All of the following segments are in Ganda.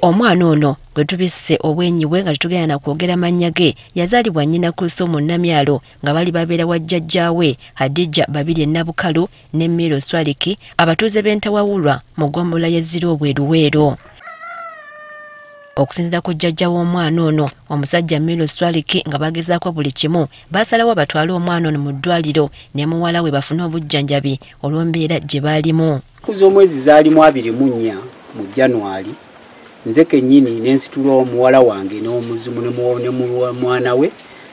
Omwana ono gwe tubisse obwenyiwe nga tutugenda na kwogera mannya ge yazaalibwa nnyina Kulsumu Namyalo nga bali babeera wa jjajjaawe Hadija Babirye Nabukalu ne Miro Swaliki abatuuze b'Entawawulwa mu ggombolola y'Ezzira obweruweero. Okusinziira ku jjajja w'omwana ono omusajja Miro Swaliki nga bagezaako buli kimu baasalawo batwale omwana ono mu ddwaliro ne muwala we bafune obujjanjabi olw'embeera gye baalimu. Omwezi zaalimu 24 mu January nze kennyini n'ensitula omuwala wange n'omuzimu ne mwana we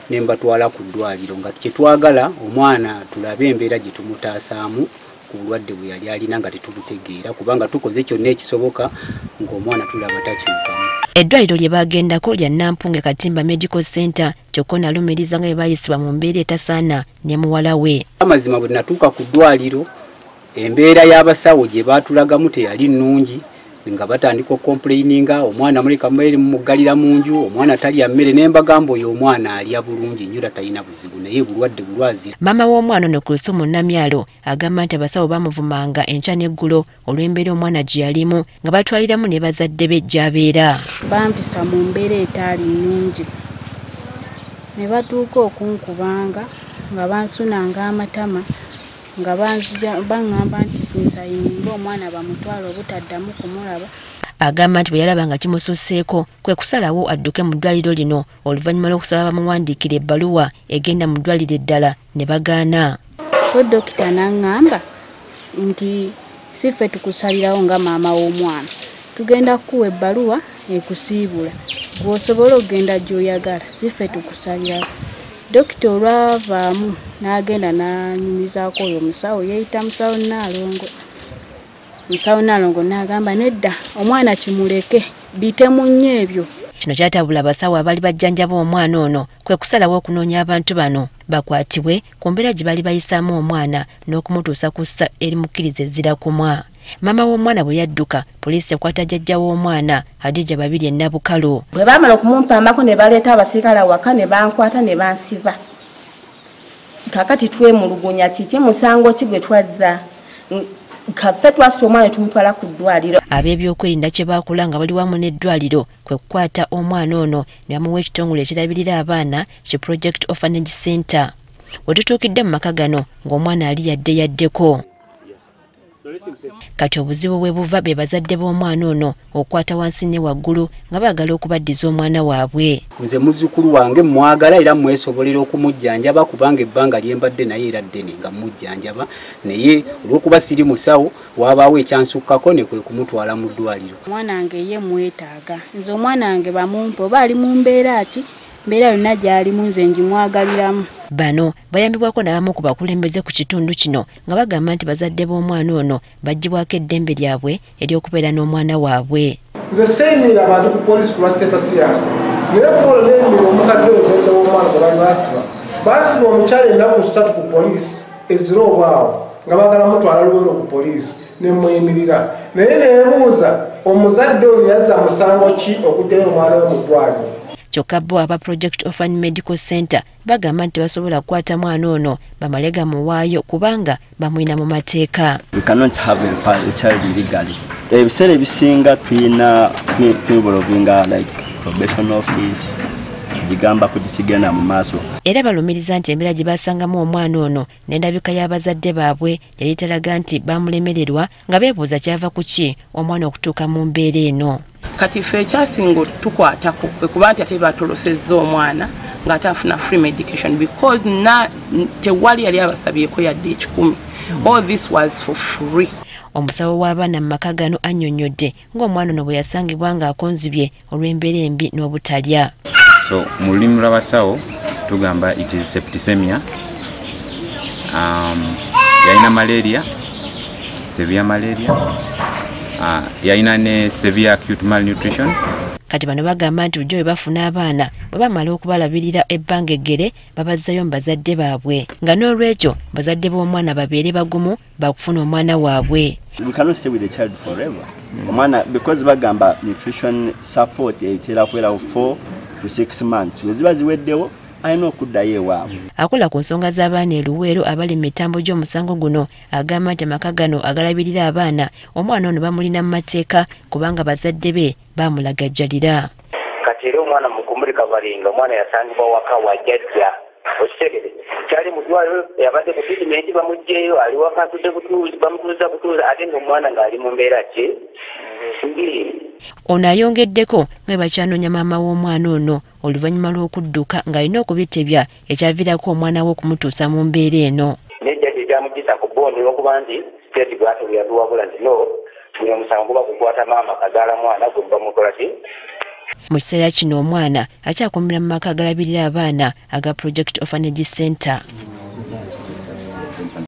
ne mbatwala ku ddwaliro nga kyetwagala omwana tulabe embeera gye tumutaasaamu ku bulwadde bwe yali alina nga tetulutegeera kubanga tukoze kyonna ekisoboka ng'omwana tulaba takiwukamu. Eddwaliro lye bagendako lya Nampunge Katimba Medical Center kyokka nalumiriza nga bwe baayisibwa mu mbeera etasaana ne muwala we. Amazima bwe natuuka ku ddwaliro embeera y'abasawo gye baatulagamu teyali nnungi nga batandika okomplaininga omwana muleka mmere mumugalira mu nju omwana talya mmere ne mbagamba oyo omwana alya bulungi nnyo talina buzibu naye bulwadde bulwazi. Maama w'omwana ono Kulsumu Namyalo agamba nti abasawo bamuvumanga enkya n'eggulo olw'embeera omwana gye yalimu nga batwaliramu ne bazadde be gy'abeera. Bampisa mu mbeera etaali nnungi ne batuuka okunkubanga nga bansunanga amatama nga baŋŋamba nti sinsayinga omwana bamutwala obutaddamu kumulaba. Agamba nti bwe yalaba nga kimususseeko kwe kusalawo adduke mu ddwaliro lino oluvannyuma lw'okusaba bamuwandiikira ebbaluwa egenda mu ddwaliro eddala ne bagaana. So dokita n'aŋŋamba nti si ffe tukusalirawo nga maama w'omwana tugenda kukuwa ebbaluwa ekusiibula gw'osobola okugenda gy'oyagala si ffe tukusalirawo. Dokita olwavaamu n'agenda n'anyumizaako oyo omusawo yeeyita musawo Naalongo. Musawo Naalongo n'agamba nedda omwana kimuleke bitemu nnyo ebyo. Kino kyatabula abasawo abali bajjanjaba omwana ono kwe kusalawo okunoonya abantu bano bakwatibwe ku mbeera gye bali bayisaamu omwana n'okumutuusa ku ssa erimukkiriza Ezzira kumwa. Maama w'omwana bwe yadduka poliisi ekwata jjajja w'omwana Hadija Babirye Nabukalu. Bwe baamala okumumpaambako ne baleeta abasirikale awaka ne bankwata ne bansiba. Kakati twemulugunya kiki musango ki gwe twazza kaffe twassa omwana tumutwala ku ddwaliro. Ab'ebyokwerinda kye baakola nga bali wamu n'eddwaliro kwe kukwata omwana ono ne bamuwa ekitongole ekirabirira abaana ki Project Orphanage Center. We tutuukidde mu maka gano ng'omwana ali yaddeko. Kati obuzibu bwe buva be bazadde b'omwana ono okukwata wansi ne waggulu nga baagala okubaddiza omwana waabwe. Nze muzzukulu wange mwagala era mwesobolera okumujjanjaba kubanga ebbanga lyembadde naye era ddene nga mujjanjaba naye olw'okuba siri musawo wabaawo ekyansukkako ne kwe kumutwala mu ddwaliro. Omwana wange ye mwetaaga nze omwana wange bamumpe oba ali mu mbeera ki mbeera yonna gy'alimu nze ngimwagaliramu. Bano bayambibwako n'abamu ku bakulembeze ku kitundu kino nga bagamba nti bazadde b'omwana ono baggyibwako eddembe lyabwe ery'okubeera n'omwana waabwe. Nze seenyiira abantu ku poliisi kuba siyaasa naye pololembera omukadde ozadde w'omwana gwe basiba baasiba omukyala ennaku 3 ku poliisi Ezzira obwawo nga baagala mutwala Luweero ku poliisi ne mmuyimirira naye neebuuza omuzadde oyo yazza musango ki okuddayo omwana we mu ddwaliro. Kyokka bo aba Project Orphan Medical Center bagamba nti basobola kukwata mwana ono bamale gamuwaayo kubanga bamulina mu mateeka. We cannot have a child illegally. Ebiseera ebisinga tulina twibolovinga like probation office bigamba kudisigana mu maaso. Era balumiriza nti embeera gye basangamu omwana ono n'endabika y'abazadde baabwe yali teraga nti bamulemererwa nga beebuuza kyava ku ki omwana okutuuka mu mbeera eno. Kati ffe ekyasinga tukwatako kwe kuba nti ate batolosezza omwana ng'ate afuna free medication because tewali yali abasabyeko yadde 10. All this was for free. Omusawo w'abaana mu maka gano annyonnyodde ng'omwana ono bwe yasangibwa ng'akonzibye olw'embeera embi n'obutalya. So mu lulimi lw'abasawo tugamba it is septicemia. Yalina malaria, severe malaria. Yalina ne severe acute malnutrition. Kati bano bagamba nti bujjo bwe bafuna abaana bwe bamala okubalabirira ebbanga eggere babazzayo mu bazadde baabwe nga n'olwekyo bazadde b'omwana babeere bagumu bakufuna omwana waabwe. We cannot stay with the child forever. Omwana because bagamba nutrition support etera kwera 4 to 6 months. Bwe ziba ziweddewo alina okuddayo ewaabwe. Akola ku nsonga z'abaana e Luweero abali mu mitambo gy'omusango guno agamba nti amaka gano agalabirira abaana omwana ono bamulina mu mateeka kubanga bazadde be baamulagajjalira. Kati era omwana mukumulika balinga omwana yasangibwa waka wajjajja okitegere kyali mu ddwaliro yabadde ku treatment bamuggyeyo ali waka atudde butuuzi bamutuuza butuuzi ate ng'omwana ng'ali mu mbeera ki mbi. Ono ayongeddeko nga bakyanoonya maama w'omwana ono oluvannyuma lw'okudduka ng'alina okubitebya ekyaviirako omwana we okumutuusa mu mbeera eno. N'ejjajja gyamugisa ku bbondi olw'okuba nti siteeti gwatulu yatuwabula nti no guno omusango guba gukwata maama kazaala mwana gwe bamukola ki. Mu kiseera kino omwana akyakuumira mu maka agalabirira abaana aga Project Orphanage Center.